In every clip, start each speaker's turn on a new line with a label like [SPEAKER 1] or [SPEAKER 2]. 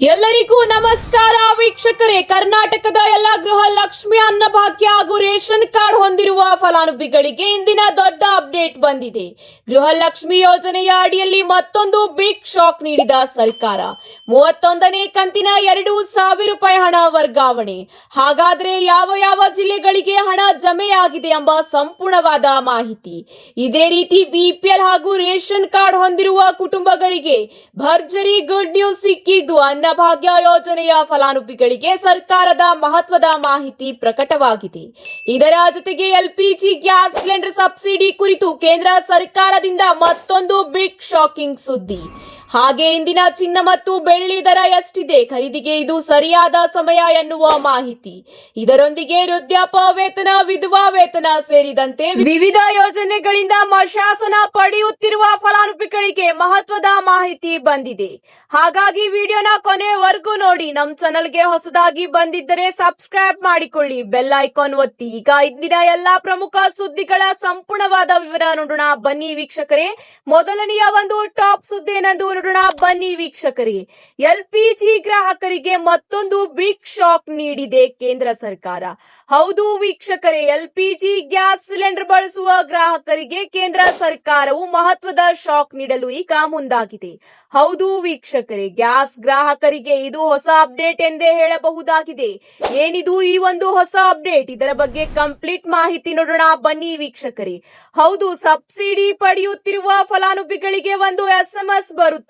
[SPEAKER 1] ಎಲ್ಲರಿಗೂ ನಮಸ್ಕಾರ ವೀಕ್ಷಕರೇ. ಕರ್ನಾಟಕದ ಎಲ್ಲ ಗೃಹ ಲಕ್ಷ್ಮಿ ಅನ್ನಭಾಗ್ಯ ಹಾಗೂ ರೇಷನ್ ಕಾರ್ಡ್ ಹೊಂದಿರುವ ಫಲಾನುಭವಿಗಳಿಗೆ ಇಂದಿನ ದೊಡ್ಡ ಅಪ್ಡೇಟ್ ಬಂದಿದೆ. ಗೃಹ ಲಕ್ಷ್ಮಿ ಯೋಜನೆಯ ಅಡಿಯಲ್ಲಿ ಮತ್ತೊಂದು ಬಿಗ್ ಶಾಕ್ ನೀಡಿದ ಸರ್ಕಾರ. 31ನೇ ಕಂತಿನ 2,000 ರೂಪಾಯಿ ಹಣ ವರ್ಗಾವಣೆ. ಹಾಗಾದ್ರೆ ಯಾವ ಜಿಲ್ಲೆಗಳಿಗೆ ಹಣ ಜಮೆಯಾಗಿದೆ ಎಂಬ ಸಂಪೂರ್ಣವಾದ ಮಾಹಿತಿ. ಇದೇ ರೀತಿ ಬಿಪಿಎಲ್ ಹಾಗೂ ರೇಷನ್ ಕಾರ್ಡ್ ಹೊಂದಿರುವ ಕುಟುಂಬಗಳಿಗೆ ಭರ್ಜರಿ ಗುಡ್ ನ್ಯೂಸ್ ಸಿಕ್ಕಿದ್ದು. ಅನ್ನಭಾಗ್ಯ ಯೋಜನೆಯ ಫಲಾನುಭವಿಗಳಿಗೆ ಸರ್ಕಾರದ ಮಹತ್ವದ ಮಾಹಿತಿ ಪ್ರಕಟವಾಗಿದೆ. ಇದರ ಜೊತೆಗೆ ಎಲ್ಪಿಜಿ ಗ್ಯಾಸ್ ಸಿಲಿಂಡರ್ ಸಬ್ಸಿಡಿ ಕುರಿತು ಕೇಂದ್ರ ಸರ್ಕಾರದಿಂದ ಮತ್ತೊಂದು ಬಿಗ್ ಶಾಕಿಂಗ್ ಸುದ್ದಿ. ಹಾಗೆ ಇಂದಿನ ಚಿನ್ನ ಮತ್ತು ಬೆಳ್ಳಿ ದರ ಎಷ್ಟಿದೆ, ಖರೀದಿಗೆ ಇದು ಸರಿಯಾದ ಸಮಯ ಎನ್ನುವ ಮಾಹಿತಿ. ಇದರೊಂದಿಗೆ ವೃದ್ಧಾಪ್ಯ ವೇತನ, ವಿಧವಾ ವೇತನ ಸೇರಿದಂತೆ ವಿವಿಧ ಯೋಜನೆಗಳಿಂದ ಮಶಾಸನ ಪಡೆಯುತ್ತಿರುವ ಫಲಾನುಭವಿಗಳಿಗೆ ಮಹತ್ವದ ಮಾಹಿತಿ ಬಂದಿದೆ. ಹಾಗಾಗಿ ವಿಡಿಯೋನ ಕೊನೆವರೆಗೂ ನೋಡಿ. ನಮ್ಮ ಚಾನೆಲ್ಗೆ ಹೊಸದಾಗಿ ಬಂದಿದ್ದರೆ ಸಬ್ಸ್ಕ್ರೈಬ್ ಮಾಡಿಕೊಳ್ಳಿ, ಬೆಲ್ ಐಕಾನ್ ಒತ್ತಿ. ಈಗ ಇಂದಿನ ಎಲ್ಲಾ ಪ್ರಮುಖ ಸುದ್ದಿಗಳ ಸಂಪೂರ್ಣವಾದ ವಿವರ ನೋಡೋಣ ಬನ್ನಿ ವೀಕ್ಷಕರೇ. ಮೊದಲನೆಯ ಒಂದು ಟಾಪ್ ಸುದ್ದಿ ಏನೆಂದು ನೋಡೋಣ ಬನ್ನಿ ವೀಕ್ಷಕರೇ. ಎಲ್ಪಿಜಿ ಗ್ರಾಹಕರಿಗೆ ಮತ್ತೊಂದು ಬಿಗ್ ಶಾಕ್ ನೀಡಿದೆ ಕೇಂದ್ರ ಸರ್ಕಾರ. ಹೌದು ವೀಕ್ಷಕರೇ, ಎಲ್ಪಿಜಿ ಗ್ಯಾಸ್ ಸಿಲಿಂಡರ್ ಬಳಸುವ ಗ್ರಾಹಕರಿಗೆ ಕೇಂದ್ರ ಸರ್ಕಾರವು ಮಹತ್ವದ ಶಾಕ್ ನೀಡಲು ಈಗ ಮುಂದಾಗಿದೆ. ಹೌದು ವೀಕ್ಷಕರೇ, ಗ್ಯಾಸ್ ಗ್ರಾಹಕರಿಗೆ ಇದು ಹೊಸ ಅಪ್ಡೇಟ್ ಎಂದೇ ಹೇಳಬಹುದಾಗಿದೆ. ಏನಿದು ಈ ಒಂದು ಹೊಸ ಅಪ್ಡೇಟ್, ಇದರ ಬಗ್ಗೆ ಕಂಪ್ಲೀಟ್ ಮಾಹಿತಿ ನೋಡೋಣ ಬನ್ನಿ ವೀಕ್ಷಕರೇ. ಹೌದು, ಸಬ್ಸಿಡಿ ಪಡೆಯುತ್ತಿರುವ ಫಲಾನುಭವಿಗಳಿಗೆ ಒಂದು SMS ಬರುತ್ತದೆ.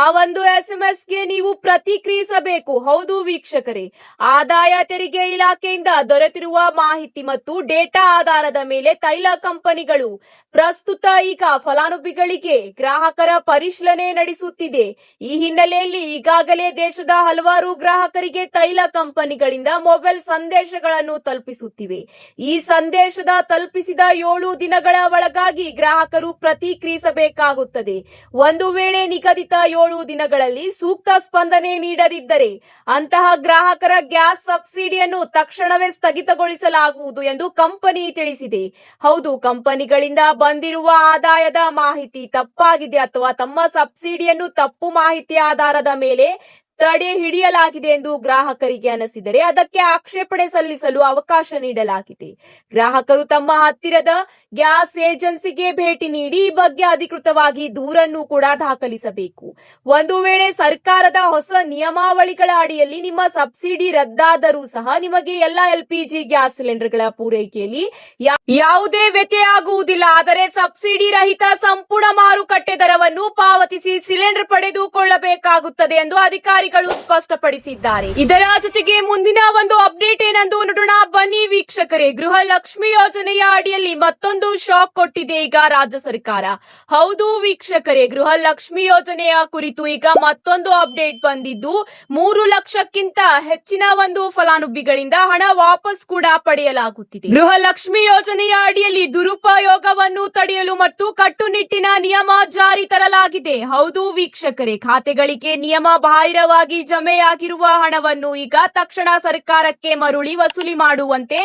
[SPEAKER 1] ಆ ಒಂದು SMS ಗೆ ನೀವು ಪ್ರತಿಕ್ರಿಯಿಸಬೇಕು. ಹೌದು ವೀಕ್ಷಕರೇ, ಆದಾಯ ತೆರಿಗೆ ಇಲಾಖೆಯಿಂದ ದೊರೆತಿರುವ ಮಾಹಿತಿ ಮತ್ತು ಡೇಟಾ ಆಧಾರದ ಮೇಲೆ ತೈಲ ಕಂಪನಿಗಳು ಪ್ರಸ್ತುತ ಈಗ ಫಲಾನುಭವಿಗಳಿಗೆ ಗ್ರಾಹಕರ ಪರಿಶೀಲನೆ ನಡೆಸುತ್ತಿದೆ. ಈ ಹಿನ್ನೆಲೆಯಲ್ಲಿ ಈಗಾಗಲೇ ದೇಶದ ಹಲವಾರು ಗ್ರಾಹಕರಿಗೆ ತೈಲ ಕಂಪನಿಗಳಿಂದ ಮೊಬೈಲ್ ಸಂದೇಶಗಳನ್ನು ತಲುಪಿಸುತ್ತಿವೆ. ಈ ಸಂದೇಶದ ತಲುಪಿಸಿದ 7 ದಿನಗಳ ಒಳಗಾಗಿ ಗ್ರಾಹಕರು ಪ್ರತಿಕ್ರಿಯಿಸಬೇಕಾಗುತ್ತದೆ. ಒಂದು ವೇಳೆ ನಿಗದಿತ 7 ದಿನಗಳಲ್ಲಿ ಸೂಕ್ತ ಸ್ಪಂದನೆ ನೀಡದಿದ್ದರೆ ಅಂತಹ ಗ್ರಾಹಕರ ಗ್ಯಾಸ್ ಸಬ್ಸಿಡಿಯನ್ನು ತಕ್ಷಣವೇ ಸ್ಥಗಿತಗೊಳಿಸಲಾಗುವುದು ಎಂದು ಕಂಪನಿ ತಿಳಿಸಿದೆ. ಹೌದು, ಕಂಪನಿಗಳಿಂದ ಬಂದಿರುವ ಆದಾಯದ ಮಾಹಿತಿ ತಪ್ಪಾಗಿದೆ ಅಥವಾ ತಮ್ಮ ಸಬ್ಸಿಡಿಯನ್ನು ತಪ್ಪು ಮಾಹಿತಿ ಆಧಾರದ ಮೇಲೆ ತಡೆ ಹಿಡಿಯಲಾಗಿದೆ ಎಂದು ಗ್ರಾಹಕರಿಗೆ ಅನಿಸಿದರೆ ಅದಕ್ಕೆ ಆಕ್ಷೇಪಣೆ ಸಲ್ಲಿಸಲು ಅವಕಾಶ ನೀಡಲಾಗಿದೆ. ಗ್ರಾಹಕರು ತಮ್ಮ ಹತ್ತಿರದ ಗ್ಯಾಸ್ ಏಜೆನ್ಸಿಗೆ ಭೇಟಿ ನೀಡಿ ಈ ಬಗ್ಗೆ ಅಧಿಕೃತವಾಗಿ ದೂರನ್ನು ಕೂಡ ದಾಖಲಿಸಬೇಕು. ಒಂದು ವೇಳೆ ಸರ್ಕಾರದ ಹೊಸ ನಿಯಮಾವಳಿಗಳ ಅಡಿಯಲ್ಲಿ ನಿಮ್ಮ ಸಬ್ಸಿಡಿ ರದ್ದಾದರೂ ಸಹ ನಿಮಗೆ ಎಲ್ಲಾ ಎಲ್ಪಿಜಿ ಗ್ಯಾಸ್ ಸಿಲಿಂಡರ್ಗಳ ಪೂರೈಕೆಯಲ್ಲಿ ಯಾವುದೇ ವ್ಯತ್ಯಯ ಆಗುವುದಿಲ್ಲ. ಆದರೆ ಸಬ್ಸಿಡಿ ರಹಿತ ಸಂಪೂರ್ಣ ಮಾರುಕಟ್ಟೆ ದರವನ್ನು ಪಾವತಿಸಿ ಸಿಲಿಂಡರ್ ಪಡೆದುಕೊಳ್ಳಬೇಕಾಗುತ್ತದೆ ಎಂದು ಅಧಿಕಾರಿಗಳು ಸ್ಪಷ್ಟಪಡಿಸಿದ್ದಾರೆ. ಇದರ ಜೊತೆಗೆ ಮುಂದಿನ ಒಂದು ಅಪ್ಡೇಟ್ ಏನೆಂದು ನೋಡೋಣ ಬನ್ನಿ ವೀಕ್ಷಕರೇ. ಗೃಹ ಲಕ್ಷ್ಮಿ ಯೋಜನೆಯ ಅಡಿಯಲ್ಲಿ ಮತ್ತೊಂದು ಶಾಕ್ ಕೊಟ್ಟಿದೆ ಈಗ ರಾಜ್ಯ ಸರ್ಕಾರ. ಹೌದು ವೀಕ್ಷಕರೇ, ಗೃಹ ಲಕ್ಷ್ಮಿ ಯೋಜನೆಯ ಕುರಿತು ಈಗ ಮತ್ತೊಂದು ಅಪ್ಡೇಟ್ ಬಂದಿದ್ದು 3 ಲಕ್ಷಕ್ಕಿಂತ ಹೆಚ್ಚಿನ ಒಂದು ಫಲಾನುಭವಿಗಳಿಂದ ಹಣ ವಾಪಸ್ ಕೂಡ ಪಡೆಯಲಾಗುತ್ತಿದೆ. ಗೃಹ ಲಕ್ಷ್ಮಿ ಯೋಜನೆಯ ಅಡಿಯಲ್ಲಿ ದುರುಪಯೋಗವನ್ನು ತಡೆಯಲು ಮತ್ತು ಕಟ್ಟುನಿಟ್ಟಿನ ನಿಯಮ ಜಾರಿ ತರಲಾಗಿದೆ. ಹೌದು ವೀಕ್ಷಕರೇ, ಖಾತೆಗಳಿಗೆ ನಿಯಮ ಬಾಹಿರವಾಗಿ ಜಮೆಯಾಗಿರುವ ಹಣವನ್ನು ಈಗ ತಕ್ಷಣ ಸರ್ಕಾರಕ್ಕೆ ಮರಳಿ ವಸೂಲಿ ಮಾಡುವಂತೆ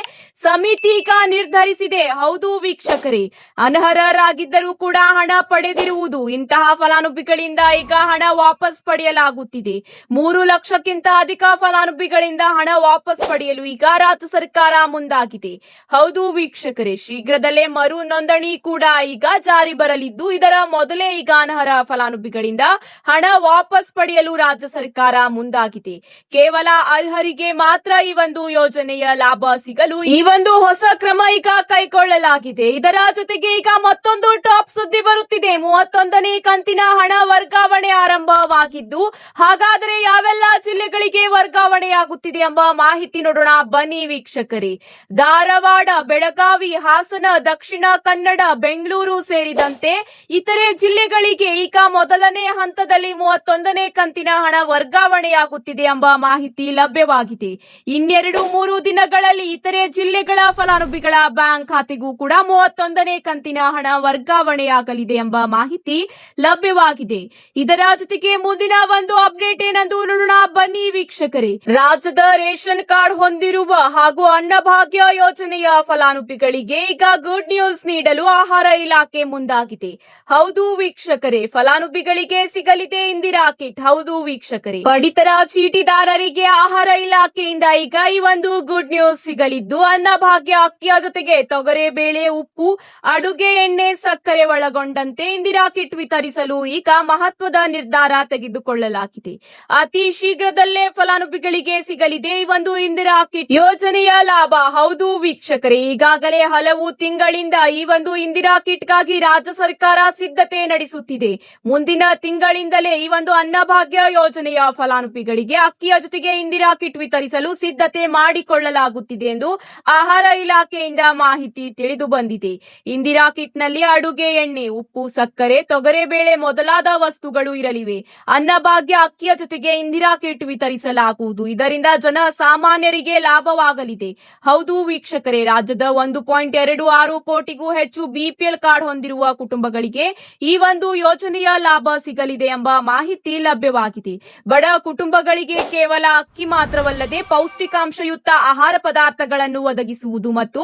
[SPEAKER 1] ಸಮಿತಿ ಈಗ ನಿರ್ಧರಿಸಿದೆ. ಹೌದು ವೀಕ್ಷಕರೇ, ಅನರ್ಹರಾಗಿದ್ದರೂ ಕೂಡ ಹಣ ಪಡೆದಿರುವುದು ಇಂತಹ ಫಲಾನುಭವಿಗಳಿಂದ ಈಗ ಹಣ ವಾಪಸ್ ಪಡೆಯಲಾಗುತ್ತಿದೆ. 3 ಲಕ್ಷಕ್ಕಿಂತ ಅಧಿಕ ಫಲಾನುಭವಿಗಳಿಂದ ಹಣ ವಾಪಸ್ ಪಡೆಯಲು ಈಗ ರಾಜ್ಯ ಸರ್ಕಾರ ಮುಂದಾಗಿದೆ. ಹೌದು ವೀಕ್ಷಕರೇ, ಶೀಘ್ರದಲ್ಲೇ ಮರು ನೋಂದಣಿ ಕೂಡ ಈಗ ಜಾರಿ ಬರಲಿದ್ದು ಇದರ ಮೊದಲೇ ಈಗ ಅನರ್ಹ ಫಲಾನುಭವಿಗಳಿಂದ ಹಣ ವಾಪಸ್ ಪಡೆಯಲು ರಾಜ್ಯ ಸರ್ಕಾರ ಮುಂದಾಗಿದೆ. ಕೇವಲ ಅರ್ಹರಿಗೆ ಮಾತ್ರ ಈ ಒಂದು ಯೋಜನೆಯ ಲಾಭ ಸಿಗಲು ಈ ಒಂದು ಹೊಸ ಕ್ರಮ ಈಗ ಕೈಗೊಳ್ಳಲಾಗಿದೆ. ಇದರ ಜೊತೆಗೆ ಈಗ ಮತ್ತೊಂದು ಟಾಪ್ ಸುದ್ದಿ ಬರುತ್ತಿದೆ. 31ನೇ ಕಂತಿನ ಹಣ ವರ್ಗಾವಣೆ ಆರಂಭವಾಗಿದ್ದು ಹಾಗಾದರೆ ಯಾವೆಲ್ಲ ಜಿಲ್ಲೆಗಳಿಗೆ ವರ್ಗಾವಣೆಯಾಗುತ್ತಿದೆ ಎಂಬ ಮಾಹಿತಿ ನೋಡೋಣ ಬನ್ನಿ ವೀಕ್ಷಕರೇ. ಧಾರವಾಡ, ಬೆಳಗಾವಿ, ಹಾಸನ, ದಕ್ಷಿಣ ಕನ್ನಡ, ಬೆಂಗಳೂರು ಸೇರಿದಂತೆ ಇತರೆ ಜಿಲ್ಲೆಗಳಿಗೆ ಈಗ ಮೊದಲನೇ ಹಂತದಲ್ಲಿ 31ನೇ ಕಂತಿನ ಹಣ ವರ್ಗಾವಣೆಯಾಗುತ್ತಿದೆ ಎಂಬ ಮಾಹಿತಿ ಲಭ್ಯವಾಗಿದೆ. ಇನ್ನೆರಡು 3 ದಿನಗಳಲ್ಲಿ ಇತರೆ ಜಿಲ್ಲೆಗಳ ಫಲಾನುಭವಿಗಳ ಬ್ಯಾಂಕ್ ಖಾತೆಗೂ ಕೂಡ 31ನೇ ಕಂತಿನ ಹಣ ವರ್ಗಾವಣೆಯಾಗಲಿದೆ ಎಂಬ ಮಾಹಿತಿ ಲಭ್ಯವಾಗಿದೆ. ಇದರ ಜೊತೆಗೆ ಮುಂದಿನ ಒಂದು ಅಪ್ಡೇಟ್ ಏನೆಂದು ನೋಡೋಣ ಬನ್ನಿ ವೀಕ್ಷಕರೇ, ರಾಜ್ಯದ ರೇಷನ್ ಕಾರ್ಡ್ ಹೊಂದಿರುವ ಹಾಗೂ ಅನ್ನಭಾಗ್ಯ ಯೋಜನೆಯ ಫಲಾನುಭವಿಗಳಿಗೆ ಈಗ ಗುಡ್ ನ್ಯೂಸ್ ನೀಡಲು ಆಹಾರ ಇಲಾಖೆ ಮುಂದಾಗಿದೆ. ಹೌದು ವೀಕ್ಷಕರೇ, ಫಲಾನುಭವಿಗಳಿಗೆ ಸಿಗಲಿದೆ ಇಂದಿರಾ ಕಿಟ್. ಹೌದು ವೀಕ್ಷಕರೇ, ಪಡಿತರ ಚೀಟಿದಾರರಿಗೆ ಆಹಾರ ಇಲಾಖೆಯಿಂದ ಈಗ ಈ ಒಂದು ಗುಡ್ ನ್ಯೂಸ್ ಸಿಗಲಿದ್ದು, ಅನ್ನಭಾಗ್ಯ ಅಕ್ಕಿಯ ಜೊತೆಗೆ ತೊಗರೆ ಬೇಳೆ, ಉಪ್ಪು, ಅಡುಗೆ ಎಣ್ಣೆ, ಸಕ್ಕರೆ ಒಳಗೊಂಡಂತೆ ಇಂದಿರಾ ಕಿಟ್ ವಿತರಿಸಲು ಈಗ ಮಹತ್ವದ ನಿರ್ಧಾರ ತೆಗೆದುಕೊಳ್ಳಲಾಗಿದೆ. ಅತಿ ಶೀಘ್ರದಲ್ಲೇ ಫಲಾನುಭವಿಗಳಿಗೆ ಸಿಗಲಿದೆ ಈ ಒಂದು ಇಂದಿರಾ ಕಿಟ್ ಯೋಜನೆಯ ಲಾಭ. ಹೌದು ವೀಕ್ಷಕರೇ, ಈಗಾಗಲೇ ಹಲವು ತಿಂಗಳಿಂದ ಈ ಒಂದು ಇಂದಿರಾ ಕಿಟ್ಗಾಗಿ ರಾಜ್ಯ ಸರ್ಕಾರ ಸಿದ್ಧತೆ ನಡೆಸುತ್ತಿದೆ. ಮುಂದಿನ ತಿಂಗಳಿಂದಲೇ ಈ ಒಂದು ಅನ್ನಭಾಗ್ಯ ಯೋಜನೆಯ ಫಲಾನುಭವಿಗಳಿಗೆ ಅಕ್ಕಿಯ ಜೊತೆಗೆ ಇಂದಿರಾ ಕಿಟ್ ವಿತರಿಸಲು ಸಿದ್ಧತೆ ಮಾಡಿಕೊಳ್ಳಲಾಗುತ್ತಿದೆ ಎಂದು ಆಹಾರ ಇಲಾಖೆಯಿಂದ ಮಾಹಿತಿ ತಿಳಿದು ಬಂದಿದೆ. ಇಂದಿರಾ ಕಿಟ್ನಲ್ಲಿ ಅಡುಗೆ ಎಣ್ಣೆ, ಉಪ್ಪು, ಸಕ್ಕರೆ, ತೊಗರೆಬೇಳೆ ಮೊದಲಾದ ವಸ್ತುಗಳು ಇರಲಿವೆ. ಅನ್ನಭಾಗ್ಯ ಅಕ್ಕಿಯ ಜೊತೆಗೆ ಇಂದಿರಾ ಕಿಟ್ ವಿತರಿಸಲಾಗುವುದು. ಇದರಿಂದ ಜನ ಸಾಮಾನ್ಯರಿಗೆ ಲಾಭವಾಗಲಿದೆ. ಹೌದು ವೀಕ್ಷಕರೇ, ರಾಜ್ಯದ 1.26 ಕೋಟಿಗೂ ಹೆಚ್ಚು ಬಿಪಿಎಲ್ ಕಾರ್ಡ್ ಹೊಂದಿರುವ ಕುಟುಂಬಗಳಿಗೆ ಈ ಒಂದು ಯೋಜನೆಯ ಲಾಭ ಸಿಗಲಿದೆ ಎಂಬ ಮಾಹಿತಿ ಲಭ್ಯವಾಗಿದೆ. ಬಡ ಕುಟುಂಬಗಳಿಗೆ ಕೇವಲ ಅಕ್ಕಿ ಮಾತ್ರವಲ್ಲದೆ ಪೌಷ್ಟಿಕಾಂಶಯುಕ್ತ ಆಹಾರ ಪದಾರ್ಥಗಳನ್ನು ಒದಗಿಸುವುದು ಮತ್ತು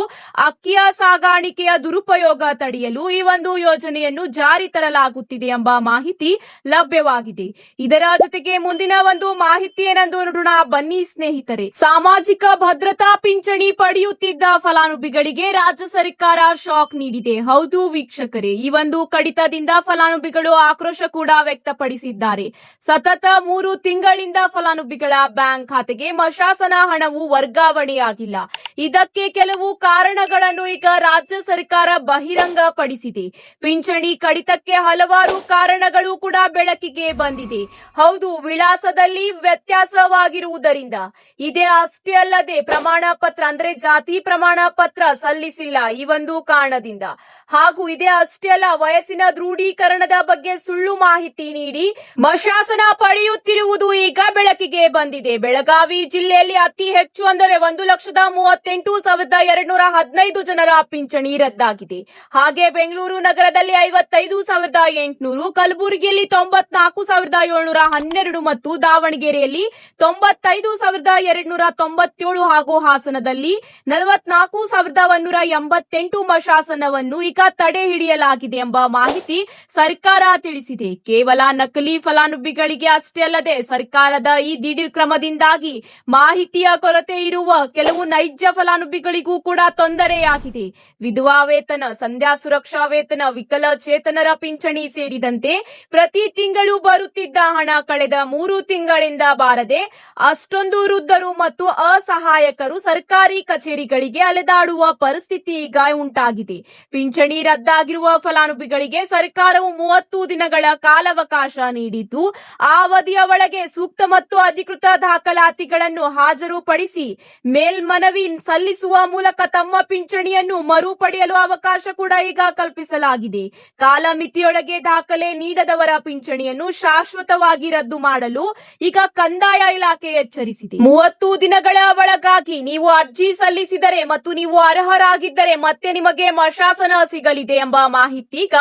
[SPEAKER 1] ಅಕ್ಕಿಯ ಸಾಗಾಣಿಕೆಯ ದುರುಪಯೋಗ ತಡೆಯಲು ಈ ಒಂದು ಯೋಜನೆಯನ್ನು ಜಾರಿ ತರಲಾಗುತ್ತಿದೆ ಎಂಬ ಮಾಹಿತಿ ಲಭ್ಯವಾಗಿದೆ. ಇದರ ಜೊತೆಗೆ ಮುಂದಿನ ಒಂದು ಮಾಹಿತಿ ಏನೆಂದು ನೋಡೋಣ ಬನ್ನಿ ಸ್ನೇಹಿತರೆ. ಸಾಮಾಜಿಕ ಭದ್ರತಾ ಪಿಂಚಣಿ ಪಡೆಯುತ್ತಿದ್ದ ಫಲಾನುಭವಿಗಳಿಗೆ ರಾಜ್ಯ ಸರ್ಕಾರ ಶಾಕ್ ನೀಡಿದೆ. ಹೌದು ವೀಕ್ಷಕರೇ, ಈ ಒಂದು ಕಡಿತದಿಂದ ಫಲಾನುಭವಿಗಳು ಆಕ್ರೋಶ ಕೂಡ ವ್ಯಕ್ತಪಡಿಸಿದ್ದಾರೆ. ಸತತ 3 ತಿಂಗಳಿಂದ ಫಲಾನುಭವಿಗಳ ಬ್ಯಾಂಕ್ ಖಾತೆಗೆ ಮಶಾಸನ ಹಣವು ವರ್ಗಾವಣೆಯಾಗಿಲ್ಲ. ಇದಕ್ಕೆ ಕೆಲವು ಕಾರಣಗಳನ್ನು ಈಗ ರಾಜ್ಯ ಸರ್ಕಾರ ಬಹಿರಂಗಪಡಿಸಿದೆ. ಪಿಂಚಣಿ ಕಡಿತಕ್ಕೆ ಹಲವಾರು ಕಾರಣಗಳು ಕೂಡ ಬೆಳಕಿಗೆ ಬಂದಿದೆ. ಹೌದು, ವಿಳಾಸದಲ್ಲಿ ವ್ಯತ್ಯಾಸವಾಗಿರುವುದರಿಂದ. ಇದೇ ಅಷ್ಟೇ ಅಲ್ಲದೆ ಪ್ರಮಾಣ ಪತ್ರ ಅಂದ್ರೆ ಜಾತಿ ಪ್ರಮಾಣ ಪತ್ರ ಸಲ್ಲಿಸಿಲ್ಲ ಈ ಒಂದು ಕಾರಣದಿಂದ. ಹಾಗೂ ಇದೇ ಅಷ್ಟೇ ಅಲ್ಲ, ವಯಸ್ಸಿನ ದೃಢೀಕರಣದ ಬಗ್ಗೆ ಸುಳ್ಳು ಮಾಹಿತಿ ನೀಡಿ ಮಶಾಸನ ಪಡೆಯುತ್ತಿರುವುದು ಈಗ ಬೆಳಕಿಗೆ ಬಂದಿದೆ. ಬೆಳಗಾವಿ ಜಿಲ್ಲೆಯಲ್ಲಿ ಅತಿ ಹೆಚ್ಚು ಅಂದರೆ 1,38,215 ಜನರ ಪಿಂಚಣಿ ರದ್ದಾಗಿದೆ. ಹಾಗೆ ಬೆಂಗಳೂರು ನಗರದಲ್ಲಿ 55,800, ಕಲಬುರಗಿಯಲ್ಲಿ 94,712 ಮತ್ತು ದಾವಣಗೆರೆಯಲ್ಲಿ 95,297 ಹಾಗೂ ಹಾಸನದಲ್ಲಿ 44,188 ಮಶಾಸನವನ್ನು ಈಗ ತಡೆ ಹಿಡಿಯಲಾಗಿದೆ ಎಂಬ ಮಾಹಿತಿ ಸರ್ಕಾರ ತಿಳಿಸಿದೆ. ಕೇವಲ ನಕಲಿ ಫಲಾನುಭವಿಗಳಿಗೆ ಅಷ್ಟೇ ಅಲ್ಲದೆ ಸರ್ಕಾರದ ಈ ದಿಢೀರ್ ಕ್ರಮದಿಂದಾಗಿ ಮಾಹಿತಿಯ ಕೊರತೆ ಇರುವ ಕೆಲವು ನೈಜ ಫಲಾನುಭವಿಗಳಿಗೂ ಕೂಡ ತೊಂದರೆಯಾಗಿದೆ. ವಿಧವಾ ವೇತನ, ಸಂಧ್ಯಾ ಸುರಕ್ಷಾ ವೇತನ, ವಿಕಲಚೇತನರ ಪಿಂಚಣಿ ಸೇರಿದಂತೆ ಪ್ರತಿ ತಿಂಗಳು ಬರುತ್ತಿದ್ದ ಹಣ ಕಳೆದ 3 ತಿಂಗಳಿಂದ ಬಾರದೆ ಅಷ್ಟೊಂದು ವೃದ್ಧರು ಮತ್ತು ಅಸಹಾಯಕರು ಸರ್ಕಾರಿ ಕಚೇರಿಗಳಿಗೆ ಅಲೆದಾಡುವ ಪರಿಸ್ಥಿತಿ ಈಗ ಉಂಟಾಗಿದೆ. ಪಿಂಚಣಿ ರದ್ದಾಗಿರುವ ಫಲಾನುಭವಿಗಳಿಗೆ ಸರ್ಕಾರವು 30 ದಿನಗಳ ಕಾಲಾವಕಾಶ ನೀಡಿದ್ದು, ಆ ಅವಧಿಯ ಒಳಗೆ ಸೂಕ್ತ ಮತ್ತು ಅಧಿಕೃತ ದಾಖಲಾತಿಗಳನ್ನು ಹಾಜರುಪಡಿಸಿ ಮೇಲ್ಮನವಿ ಸಲ್ಲಿಸುವ ಮೂಲಕ ತಮ್ಮ ಪಿಂಚಣಿಯನ್ನು ಮರುಪಡೆಯಲು ಅವಕಾಶ ಕೂಡ ಈಗ ಕಲ್ಪಿಸಲಾಗಿದೆ. ಕಾಲಮಿತಿಯೊಳಗೆ ದಾಖಲೆ ನೀಡದವರ ಪಿಂಚಣಿಯನ್ನು ಶಾಶ್ವತವಾಗಿ ರದ್ದು ಮಾಡಲು ಈಗ ಕಂದಾಯ ಇಲಾಖೆ ಎಚ್ಚರಿಸಿದೆ. 30 ದಿನಗಳ ಒಳಗಾಗಿ ನೀವು ಅರ್ಜಿ ಸಲ್ಲಿಸಿದರೆ ಮತ್ತು ನೀವು ಅರ್ಹರಾಗಿದ್ದರೆ ಮತ್ತೆ ನಿಮಗೆ ಮಶಾಸನ ಸಿಗಲಿದೆ ಎಂಬ ಮಾಹಿತಿ ಈಗ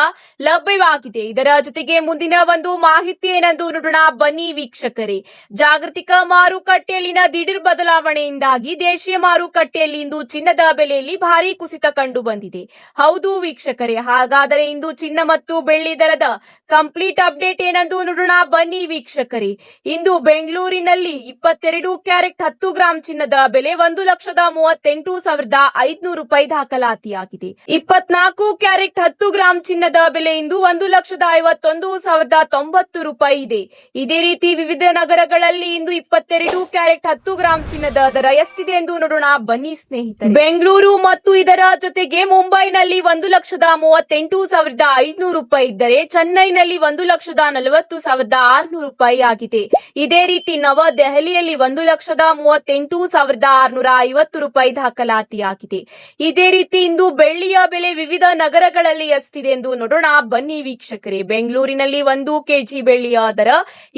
[SPEAKER 1] ಲಭ್ಯವಾಗಿದೆ. ಇದರ ಜೊತೆಗೆ ಮುಂದಿನ ಒಂದು ಮಾಹಿತಿ ಏನೆಂದು ನೋಡೋಣ ಬನ್ನಿ ವೀಕ್ಷಕರೇ. ಜಾಗತಿಕ ಮಾರುಕಟ್ಟೆಯಲ್ಲಿನ ದಿಢೀರ್ ಬದಲಾವಣೆಯಿಂದಾಗಿ ದೇಶೀಯ ಮಾರುಕಟ್ಟೆಯಲ್ಲಿ ಇಂದು ಚಿನ್ನದ ಬೆಲೆಯಲ್ಲಿ ಭಾರಿ ಕುಸಿತ ಕಂಡು ಬಂದಿದೆ. ಹೌದು ವೀಕ್ಷಕರೇ, ಹಾಗಾದರೆ ಇಂದು ಚಿನ್ನ ಮತ್ತು ಬೆಳ್ಳಿ ದರದ ಕಂಪ್ಲೀಟ್ ಅಪ್ಡೇಟ್ ಏನೆಂದು ನೋಡೋಣ ಬನ್ನಿ ವೀಕ್ಷಕರೇ. ಇಂದು ಬೆಂಗಳೂರಿನಲ್ಲಿ 22 ಕ್ಯಾರೆಟ್ 10 ಗ್ರಾಂ ಚಿನ್ನದ ಬೆಲೆ 1,38,500 ರೂಪಾಯಿ ದಾಖಲಾತಿಯಾಗಿದೆ. 24 ಕ್ಯಾರೆಟ್ 10 ಗ್ರಾಂ ಚಿನ್ನದ ಬೆಲೆ ಇಂದು 1,51,090 ರೂಪಾಯಿ ಇದೆ. ಇದೇ ರೀತಿ ವಿವಿಧ ನಗರಗಳಲ್ಲಿ ಇಂದು 22 ಕ್ಯಾರೆಟ್ 10 ಗ್ರಾಂ ಚಿನ್ನದ ದರ ಎಷ್ಟಿದೆ ಎಂದು ನೋಡೋಣ ಬನ್ನಿ ಸ್ನೇಹಿತರೆ. ಬೆಂಗಳೂರು ಮತ್ತು ಇದರ ಜೊತೆಗೆ ಮುಂಬೈನಲ್ಲಿ 1,38,500 ರೂಪಾಯಿ ಇದ್ದರೆ ಚೆನ್ನೈನಲ್ಲಿ 1,40,600 ರೂಪಾಯಿ ಆಗಿದೆ. ಇದೇ ರೀತಿ ನವದೆಹಲಿಯಲ್ಲಿ 1,38,650 ರೂಪಾಯಿ ದಾಖಲಾತಿಯಾಗಿದೆ. ಇದೇ ರೀತಿ ಇಂದು ಬೆಳ್ಳಿಯ ಬೆಲೆ ವಿವಿಧ ನಗರಗಳಲ್ಲಿ ಎಷ್ಟಿದೆ ಎಂದು ನೋಡೋಣ ಬನ್ನಿ ವೀಕ್ಷಕರೇ. ಬೆಂಗಳೂರಿನಲ್ಲಿ 1 ಕೆಜಿ ಬೆಳ್ಳಿಯ ದರ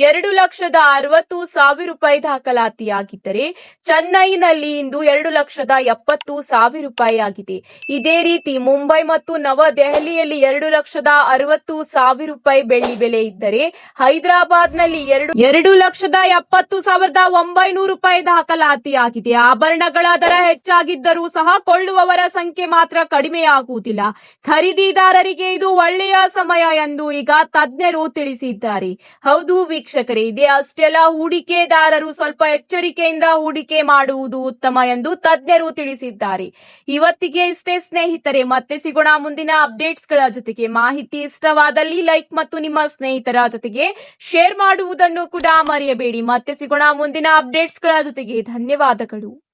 [SPEAKER 1] 2,60,000 ರೂಪಾಯಿ ದಾಖಲಾತಿಯಾಗಿದ್ದರೆ ಚೆನ್ನೈನಲ್ಲಿ ಇಂದು 2,00,000 2,70,000 ಆಗಿದೆ. ಇದೇ ರೀತಿ ಮುಂಬೈ ಮತ್ತು ನವದೆಹಲಿಯಲ್ಲಿ 2,60,000 ಬೆಳ್ಳಿ ಬೆಲೆ ಇದ್ದರೆ ಹೈದರಾಬಾದ್ನಲ್ಲಿ 2,70,900 ದಾಖಲಾತಿಯಾಗಿದೆ. ಆಭರಣಗಳ ದರ ಹೆಚ್ಚಾಗಿದ್ದರೂ ಸಹ ಕೊಳ್ಳುವವರ ಸಂಖ್ಯೆ ಮಾತ್ರ ಕಡಿಮೆಯಾಗುವುದಿಲ್ಲ. ಖರೀದಿದಾರರಿಗೆ ಇದು ಒಳ್ಳೆಯ ಸಮಯ ಎಂದು ಈಗ ತಜ್ಞರು ತಿಳಿಸಿದ್ದಾರೆ. ಹೌದು ವೀಕ್ಷಕರೇ, ಇದೇ ಅಷ್ಟೆಲ್ಲ ಹೂಡಿಕೆದಾರರು ಸ್ವಲ್ಪ ಎಚ್ಚರಿಕೆಯಿಂದ ಹೂಡಿಕೆ ಮಾಡುವುದು ಉತ್ತಮ ಎಂದು ತಜ್ಞರು ತಿಳಿಸಿದ್ದಾರೆ. ಇವತ್ತಿಗೆ ಇಷ್ಟೇ ಸ್ನೇಹಿತರೆ, ಮತ್ತೆ ಸಿಗೋಣ ಮುಂದಿನ ಅಪ್ಡೇಟ್ಸ್ ಗಳ ಜೊತೆಗೆ. ಮಾಹಿತಿ ಇಷ್ಟವಾದಲ್ಲಿ ಲೈಕ್ ಮತ್ತು ನಿಮ್ಮ ಸ್ನೇಹಿತರ ಜೊತೆಗೆ ಶೇರ್ ಮಾಡುವುದನ್ನು ಕೂಡ ಮರೆಯಬೇಡಿ. ಮತ್ತೆ ಸಿಗೋಣ ಮುಂದಿನ ಅಪ್ಡೇಟ್ಸ್ ಗಳ ಜೊತೆಗೆ. ಧನ್ಯವಾದಗಳು.